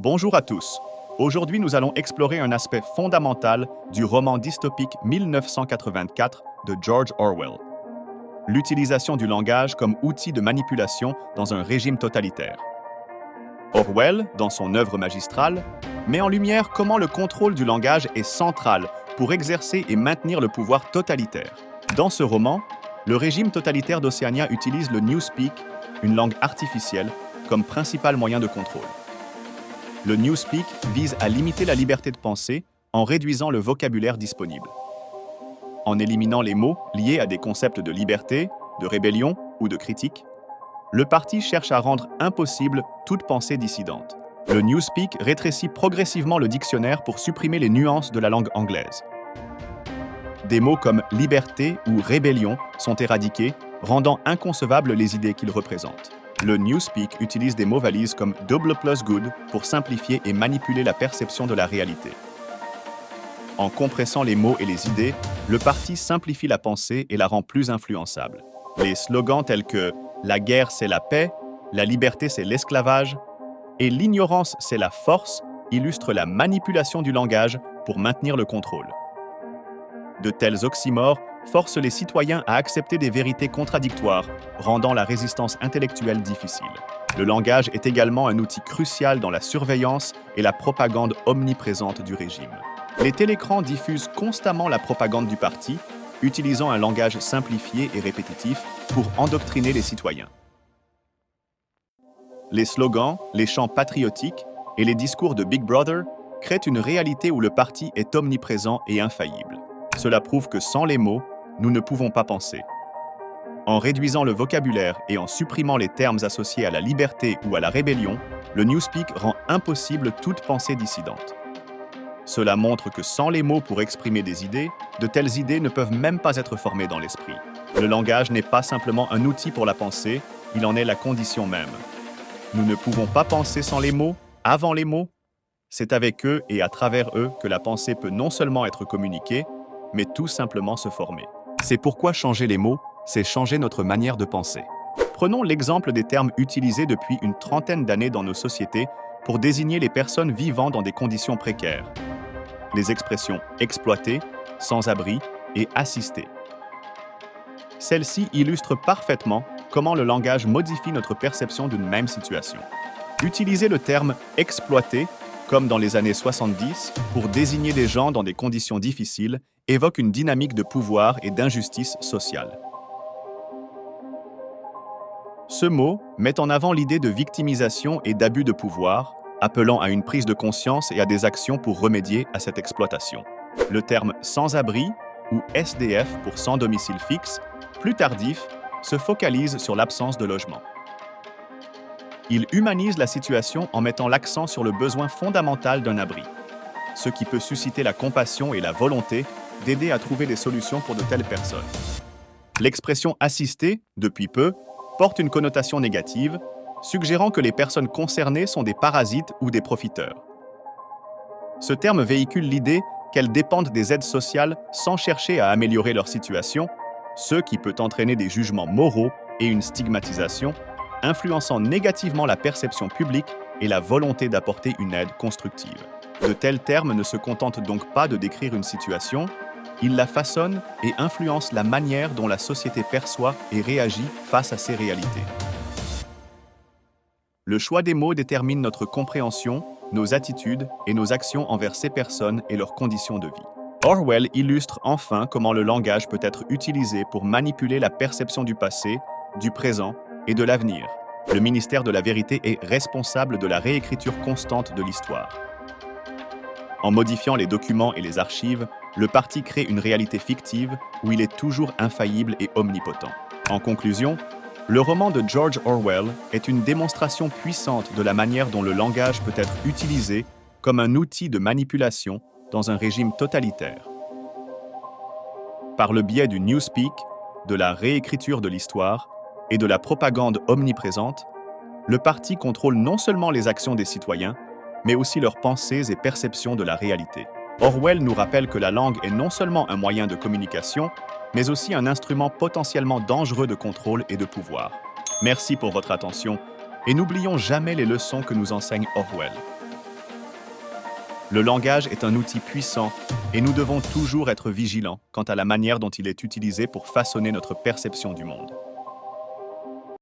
Bonjour à tous. Aujourd'hui, nous allons explorer un aspect fondamental du roman dystopique 1984 de George Orwell, l'utilisation du langage comme outil de manipulation dans un régime totalitaire. Orwell, dans son œuvre magistrale, met en lumière comment le contrôle du langage est central pour exercer et maintenir le pouvoir totalitaire. Dans ce roman, le régime totalitaire d'Océania utilise le Newspeak, une langue artificielle, comme principal moyen de contrôle. Le Newspeak vise à limiter la liberté de penser en réduisant le vocabulaire disponible. En éliminant les mots liés à des concepts de liberté, de rébellion ou de critique, le parti cherche à rendre impossible toute pensée dissidente. Le Newspeak rétrécit progressivement le dictionnaire pour supprimer les nuances de la langue anglaise. Des mots comme liberté ou rébellion sont éradiqués, rendant inconcevables les idées qu'ils représentent. Le Newspeak utilise des mots valises comme double plus good pour simplifier et manipuler la perception de la réalité. En compressant les mots et les idées, le parti simplifie la pensée et la rend plus influençable. Les slogans tels que « la guerre c'est la paix »,« la liberté c'est l'esclavage » et « l'ignorance c'est la force » illustrent la manipulation du langage pour maintenir le contrôle. De tels oxymores forcent les citoyens à accepter des vérités contradictoires, rendant la résistance intellectuelle difficile. Le langage est également un outil crucial dans la surveillance et la propagande omniprésente du régime. Les télécrans diffusent constamment la propagande du parti, utilisant un langage simplifié et répétitif pour endoctriner les citoyens. Les slogans, les chants patriotiques et les discours de Big Brother créent une réalité où le parti est omniprésent et infaillible. Cela prouve que sans les mots, nous ne pouvons pas penser. En réduisant le vocabulaire et en supprimant les termes associés à la liberté ou à la rébellion, le Newspeak rend impossible toute pensée dissidente. Cela montre que sans les mots pour exprimer des idées, de telles idées ne peuvent même pas être formées dans l'esprit. Le langage n'est pas simplement un outil pour la pensée, il en est la condition même. Nous ne pouvons pas penser sans les mots, avant les mots. C'est avec eux et à travers eux que la pensée peut non seulement être communiquée, mais tout simplement se former. C'est pourquoi changer les mots, c'est changer notre manière de penser. Prenons l'exemple des termes utilisés depuis une trentaine d'années dans nos sociétés pour désigner les personnes vivant dans des conditions précaires. Les expressions « exploiter »,« sans-abri » et « assister ». Celles-ci illustrent parfaitement comment le langage modifie notre perception d'une même situation. Utiliser le terme « exploiter » comme dans les années 70, pour désigner des gens dans des conditions difficiles, évoque une dynamique de pouvoir et d'injustice sociale. Ce mot met en avant l'idée de victimisation et d'abus de pouvoir, appelant à une prise de conscience et à des actions pour remédier à cette exploitation. Le terme « sans-abri » ou SDF pour sans domicile fixe, plus tardif, se focalise sur l'absence de logement. Il humanise la situation en mettant l'accent sur le besoin fondamental d'un abri, ce qui peut susciter la compassion et la volonté d'aider à trouver des solutions pour de telles personnes. L'expression « assister », depuis peu, porte une connotation négative, suggérant que les personnes concernées sont des parasites ou des profiteurs. Ce terme véhicule l'idée qu'elles dépendent des aides sociales sans chercher à améliorer leur situation, ce qui peut entraîner des jugements moraux et une stigmatisation, influençant négativement la perception publique et la volonté d'apporter une aide constructive. De tels termes ne se contentent donc pas de décrire une situation, ils la façonnent et influencent la manière dont la société perçoit et réagit face à ces réalités. Le choix des mots détermine notre compréhension, nos attitudes et nos actions envers ces personnes et leurs conditions de vie. Orwell illustre enfin comment le langage peut être utilisé pour manipuler la perception du passé, du présent et de l'avenir. Le ministère de la Vérité est responsable de la réécriture constante de l'histoire. En modifiant les documents et les archives, le parti crée une réalité fictive où il est toujours infaillible et omnipotent. En conclusion, le roman de George Orwell est une démonstration puissante de la manière dont le langage peut être utilisé comme un outil de manipulation dans un régime totalitaire. Par le biais du Newspeak, de la réécriture de l'histoire et de la propagande omniprésente, le parti contrôle non seulement les actions des citoyens, mais aussi leurs pensées et perceptions de la réalité. Orwell nous rappelle que la langue est non seulement un moyen de communication, mais aussi un instrument potentiellement dangereux de contrôle et de pouvoir. Merci pour votre attention, et n'oublions jamais les leçons que nous enseigne Orwell. Le langage est un outil puissant et nous devons toujours être vigilants quant à la manière dont il est utilisé pour façonner notre perception du monde.